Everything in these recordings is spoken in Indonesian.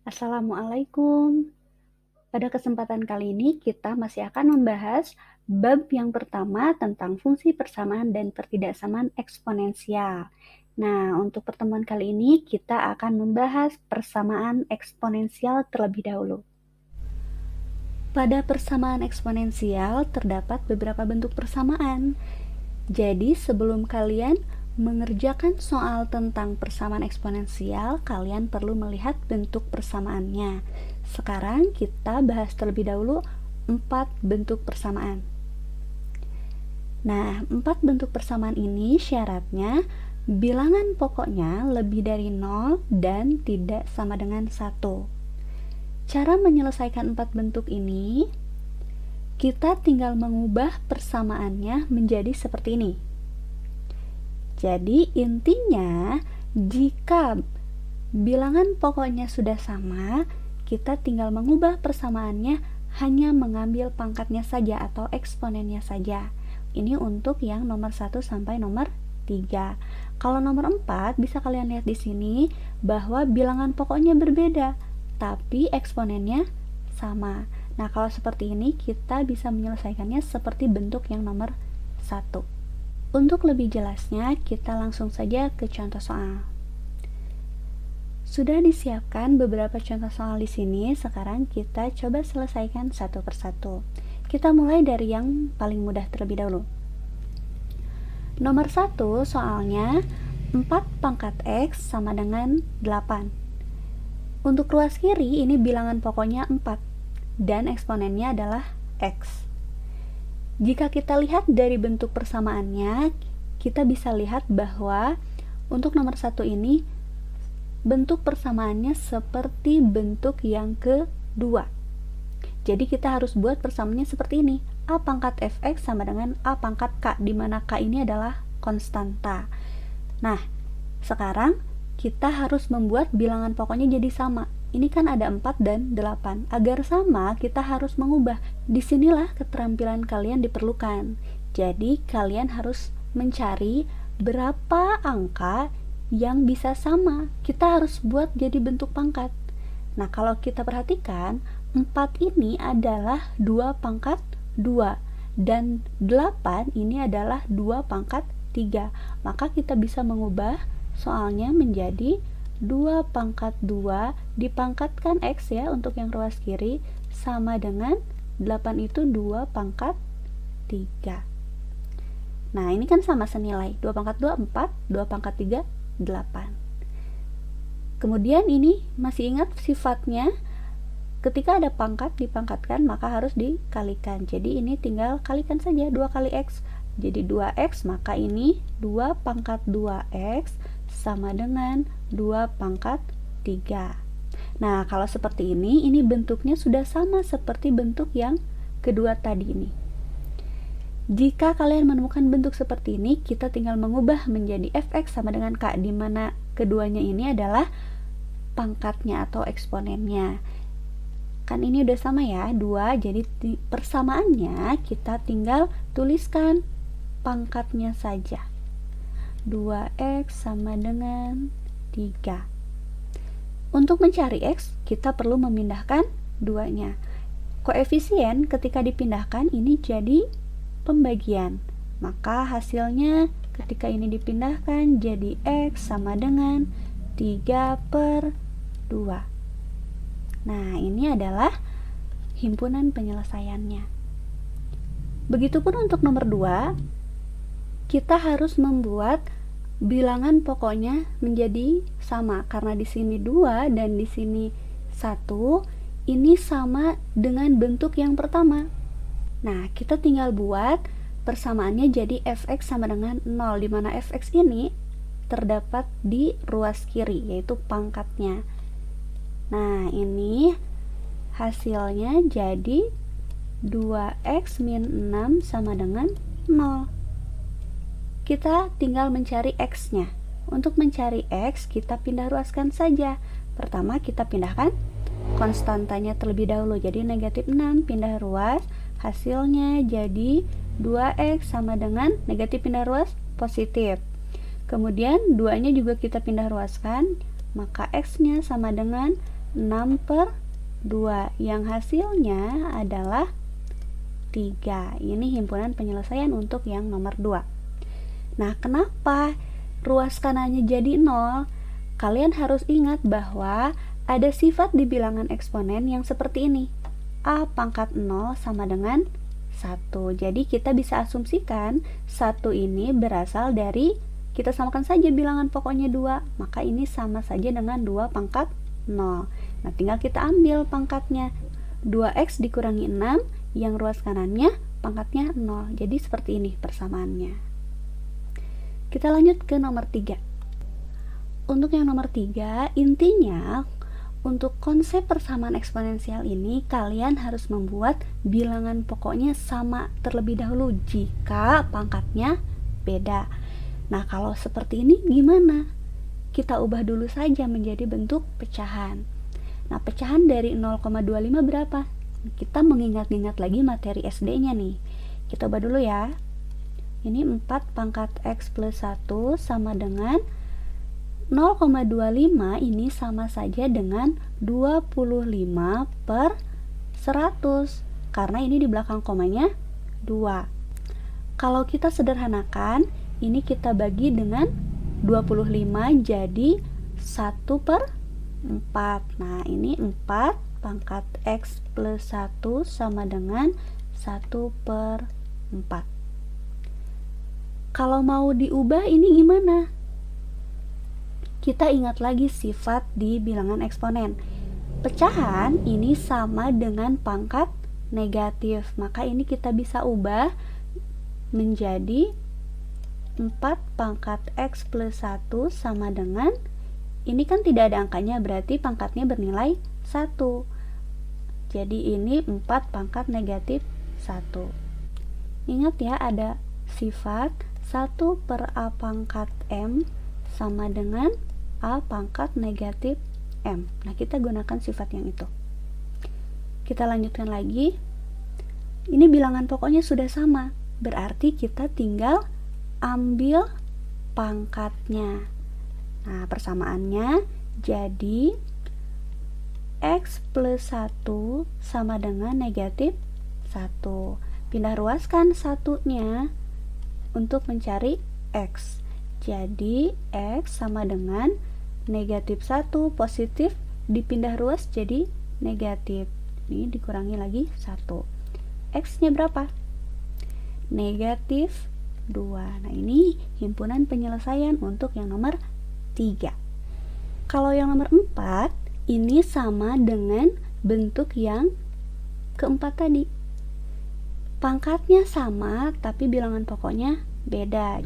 Assalamualaikum. Pada kesempatan kali ini kita masih akan membahas bab yang pertama tentang fungsi persamaan dan pertidaksamaan eksponensial. Nah, untuk pertemuan kali ini kita akan membahas persamaan eksponensial terlebih dahulu. Pada persamaan eksponensial terdapat beberapa bentuk persamaan. Jadi, sebelum kalian mengerjakan soal tentang persamaan eksponensial, kalian perlu melihat bentuk persamaannya. Sekarang kita bahas terlebih dahulu 4 bentuk persamaan. Nah, 4 bentuk persamaan ini syaratnya bilangan pokoknya lebih dari 0 dan tidak sama dengan 1. Cara menyelesaikan 4 bentuk ini, kita tinggal mengubah persamaannya menjadi seperti ini. Jadi intinya, jika bilangan pokoknya sudah sama, kita tinggal mengubah persamaannya hanya mengambil pangkatnya saja atau eksponennya saja. Ini untuk yang nomor 1 sampai nomor 3. Kalau nomor 4 bisa kalian lihat di sini bahwa bilangan pokoknya berbeda, tapi eksponennya sama. Nah, kalau seperti ini kita bisa menyelesaikannya seperti bentuk yang nomor 1. Untuk lebih jelasnya, kita langsung saja ke contoh soal. Sudah disiapkan beberapa contoh soal di sini, sekarang kita coba selesaikan satu persatu. Kita mulai dari yang paling mudah terlebih dahulu. Nomor 1 soalnya 4 pangkat X sama dengan 8. Untuk ruas kiri ini bilangan pokoknya 4 dan eksponennya adalah X. Jika kita lihat dari bentuk persamaannya, kita bisa lihat bahwa untuk nomor 1 ini bentuk persamaannya seperti bentuk yang kedua. Jadi kita harus buat persamaannya seperti ini. A pangkat Fx sama dengan A pangkat K, di mana K ini adalah konstanta. Nah, sekarang kita harus membuat bilangan pokoknya jadi sama. Ini kan ada 4 dan 8. Agar sama, kita harus mengubah. Disinilah keterampilan kalian diperlukan. Jadi, kalian harus mencari berapa angka yang bisa sama. Kita harus buat jadi bentuk pangkat. Nah, kalau kita perhatikan, 4 ini adalah 2 pangkat 2. Dan 8 ini adalah 2 pangkat 3. Maka kita bisa mengubah soalnya menjadi 2 pangkat 2 dipangkatkan X ya untuk yang ruas kiri sama dengan 8 itu 2 pangkat 3. Nah, ini kan sama senilai. 2 pangkat 2, 4. 2 pangkat 3, 8. Kemudian ini masih ingat sifatnya, ketika ada pangkat dipangkatkan maka harus dikalikan. Jadi ini tinggal kalikan saja 2 kali X. Jadi 2X, maka ini 2 pangkat 2X sama dengan 2 pangkat 3. Nah, kalau seperti ini bentuknya sudah sama seperti bentuk yang kedua tadi ini. Jika kalian menemukan bentuk seperti ini, kita tinggal mengubah menjadi Fx sama dengan K, di mana keduanya ini adalah pangkatnya atau eksponennya. Kan ini udah sama ya, 2, jadi persamaannya kita tinggal tuliskan pangkatnya saja. 2X sama dengan 3. Untuk mencari X, kita perlu memindahkan 2-nya. Koefisien ketika dipindahkan ini jadi pembagian. Maka hasilnya ketika ini dipindahkan jadi X sama dengan 3/2. Nah, ini adalah himpunan penyelesaiannya. Begitupun untuk nomor 2, kita harus membuat bilangan pokoknya menjadi sama, karena di sini 2 dan di sini 1, ini sama dengan bentuk yang pertama. Nah, kita tinggal buat persamaannya jadi Fx sama dengan 0, di mana Fx ini terdapat di ruas kiri, yaitu pangkatnya. Nah, ini hasilnya jadi 2x min 6 sama dengan 0. Kita tinggal mencari x-nya. Untuk mencari x, kita pindah ruaskan saja. Pertama, kita pindahkan konstantanya terlebih dahulu. Jadi negatif 6 pindah ruas, hasilnya jadi 2x sama dengan negatif pindah ruas positif. Kemudian 2-nya juga kita pindah ruaskan, maka x-nya sama dengan 6 per 2 yang hasilnya adalah 3. Ini himpunan penyelesaian untuk yang nomor 2. Nah, kenapa ruas kanannya jadi 0? Kalian harus ingat bahwa ada sifat di bilangan eksponen yang seperti ini. A pangkat 0 sama dengan 1. Jadi kita bisa asumsikan 1 ini berasal dari, kita samakan saja bilangan pokoknya 2, maka ini sama saja dengan 2 pangkat 0. Nah, tinggal kita ambil pangkatnya. 2x dikurangi 6, yang ruas kanannya pangkatnya 0. Jadi seperti ini persamaannya. Kita lanjut ke nomor 3. Untuk yang nomor 3, intinya untuk konsep persamaan eksponensial ini, kalian harus membuat bilangan pokoknya sama terlebih dahulu jika pangkatnya beda. Nah, kalau seperti ini gimana? Kita ubah dulu saja menjadi bentuk pecahan. Nah, pecahan dari 0,25 berapa? Kita mengingat-ingat lagi materi SD-nya nih. Kita ubah dulu ya. Ini 4 pangkat X plus 1 sama dengan 0,25, ini sama saja dengan 25 per 100, karena ini di belakang komanya 2. Kalau kita sederhanakan, ini kita bagi dengan 25 jadi 1 per 4. Nah, ini 4 pangkat X plus 1 sama dengan 1 per 4. Kalau mau diubah ini gimana? Kita ingat lagi sifat di bilangan eksponen. Pecahan ini sama dengan pangkat negatif, maka ini kita bisa ubah menjadi 4 pangkat X plus 1 sama dengan, ini kan tidak ada angkanya, berarti pangkatnya bernilai 1. Jadi ini 4 pangkat negatif 1. Ingat ya, ada sifat 1 per A pangkat M sama dengan A pangkat negatif M. Nah, kita gunakan sifat yang itu. Kita lanjutkan lagi. Ini bilangan pokoknya sudah sama, berarti kita tinggal ambil pangkatnya. Nah, persamaannya jadi X plus 1 sama dengan negatif 1. Pindah ruaskan satunya untuk mencari X. Jadi X sama dengan negatif 1, positif dipindah ruas jadi negatif. Ini dikurangi lagi 1. X-nya berapa? Negatif 2. Nah, ini himpunan penyelesaian untuk yang nomor 3. Kalau yang nomor 4, ini sama dengan bentuk yang keempat tadi. Pangkatnya sama, tapi bilangan pokoknya beda.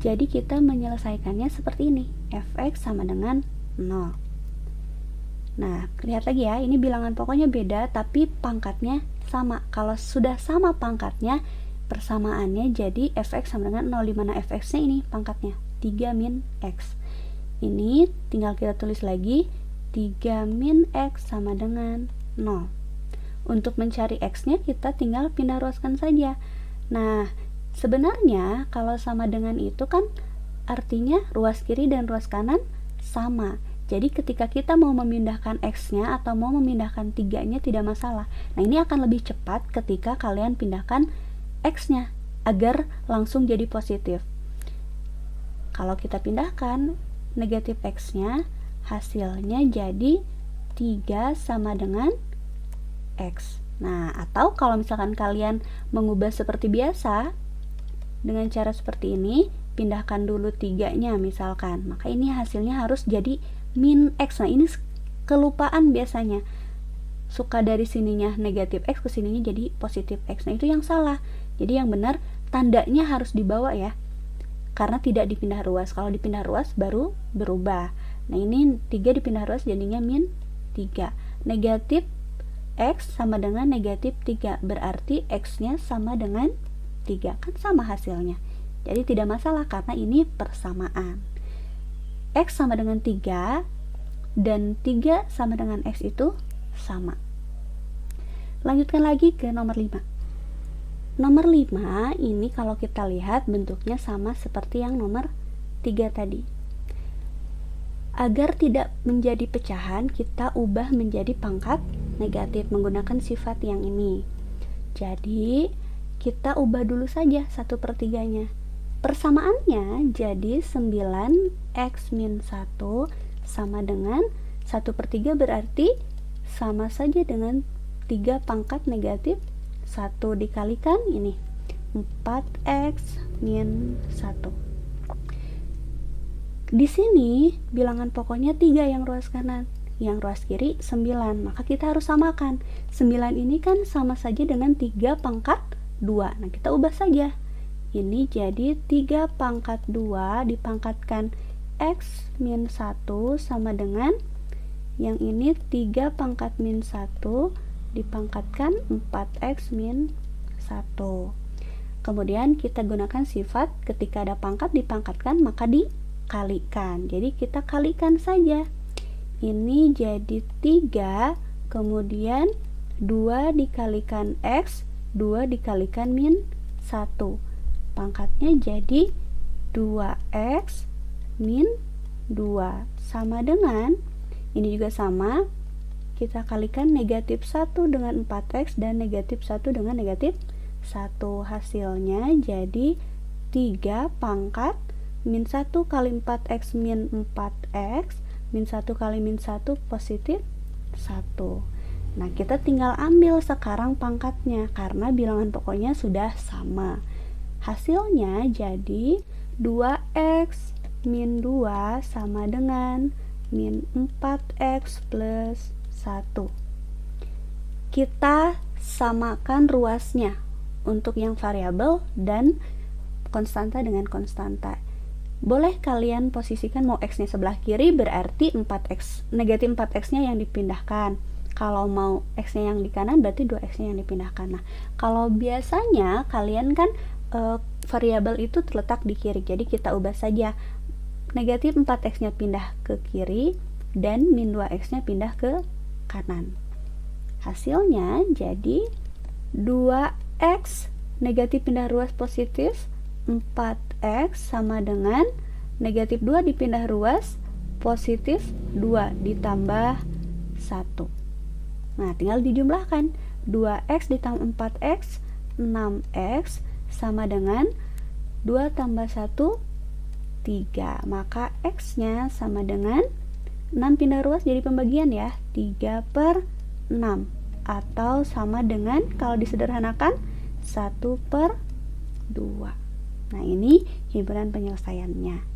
Jadi kita menyelesaikannya seperti ini. Fx sama dengan 0. Nah, lihat lagi ya, ini bilangan pokoknya beda, tapi pangkatnya sama. Kalau sudah sama pangkatnya, persamaannya jadi Fx sama dengan 0, dimana Fx-nya ini pangkatnya 3 min X. Ini tinggal kita tulis lagi, 3 min X sama dengan 0. Untuk mencari X-nya, kita tinggal pindah ruaskan saja. Nah, sebenarnya kalau sama dengan itu kan artinya ruas kiri dan ruas kanan sama. Jadi ketika kita mau memindahkan X-nya atau mau memindahkan 3-nya tidak masalah. Nah, ini akan lebih cepat ketika kalian pindahkan X-nya agar langsung jadi positif. Kalau kita pindahkan negatif X-nya, hasilnya jadi 3 sama dengan X. Nah, atau kalau misalkan kalian mengubah seperti biasa dengan cara seperti ini, pindahkan dulu 3-nya misalkan, maka ini hasilnya harus jadi min X. Nah, ini kelupaan biasanya, suka dari sininya negatif X ke sininya jadi positif X. Nah, itu yang salah. Jadi yang benar tandanya harus dibawa ya, karena tidak dipindah ruas. Kalau dipindah ruas baru berubah. Nah, ini 3 dipindah ruas jadinya min 3. Negatif X sama dengan negatif 3, berarti X-nya sama dengan 3, kan sama hasilnya. Jadi tidak masalah karena ini persamaan. X sama dengan 3 dan 3 sama dengan X itu sama. Lanjutkan lagi ke nomor 5. Nomor 5 ini kalau kita lihat bentuknya sama seperti yang nomor 3 tadi. Agar tidak menjadi pecahan, kita ubah menjadi pangkat negatif menggunakan sifat yang ini. Jadi, kita ubah dulu saja 1/3-nya. Persamaannya jadi 9x min 1 sama dengan 1/3 berarti sama saja dengan 3 pangkat negatif 1 dikalikan ini 4x min 1. Di sini bilangan pokoknya 3 yang ruas kanan, yang ruas kiri 9, maka kita harus samakan. 9 ini kan sama saja dengan 3 pangkat 2. Nah, kita ubah saja. Ini jadi 3 pangkat 2 dipangkatkan x min 1 sama dengan yang ini 3 pangkat min 1 dipangkatkan 4x min 1. Kemudian kita gunakan sifat ketika ada pangkat dipangkatkan maka dikalikan. Jadi kita kalikan saja. Ini jadi 3, kemudian 2 dikalikan x, 2 dikalikan min 1. Pangkatnya jadi 2x min 2 sama dengan, ini juga sama, kita kalikan negatif 1 dengan 4x dan negatif 1 dengan negatif 1. Hasilnya jadi 3 pangkat min 1 kali 4x min 4x min 1 kali min 1 positif 1. Nah, kita tinggal ambil sekarang pangkatnya karena bilangan pokoknya sudah sama. Hasilnya jadi 2x min 2 sama dengan min 4x plus 1. Kita samakan ruasnya untuk yang variabel dan konstanta dengan konstanta. Boleh kalian posisikan mau x-nya sebelah kiri berarti 4x, negatif 4x-nya yang dipindahkan. Kalau mau x-nya yang di kanan berarti 2x-nya yang dipindahkan. Nah, kalau biasanya kalian kan variabel itu terletak di kiri, jadi kita ubah saja. Negatif 4x-nya pindah ke kiri dan min 2x-nya pindah ke kanan. Hasilnya jadi 2x negatif pindah ruas positif 4x sama dengan negatif 2 dipindah ruas positif 2 ditambah 1. Nah, tinggal dijumlahkan. 2x ditambah 4x 6x sama dengan 2 tambah 1 3. Maka x-nya sama dengan 6 pindah ruas jadi pembagian ya, 3/6 atau sama dengan kalau disederhanakan 1/2. Nah, ini himpunan penyelesaiannya.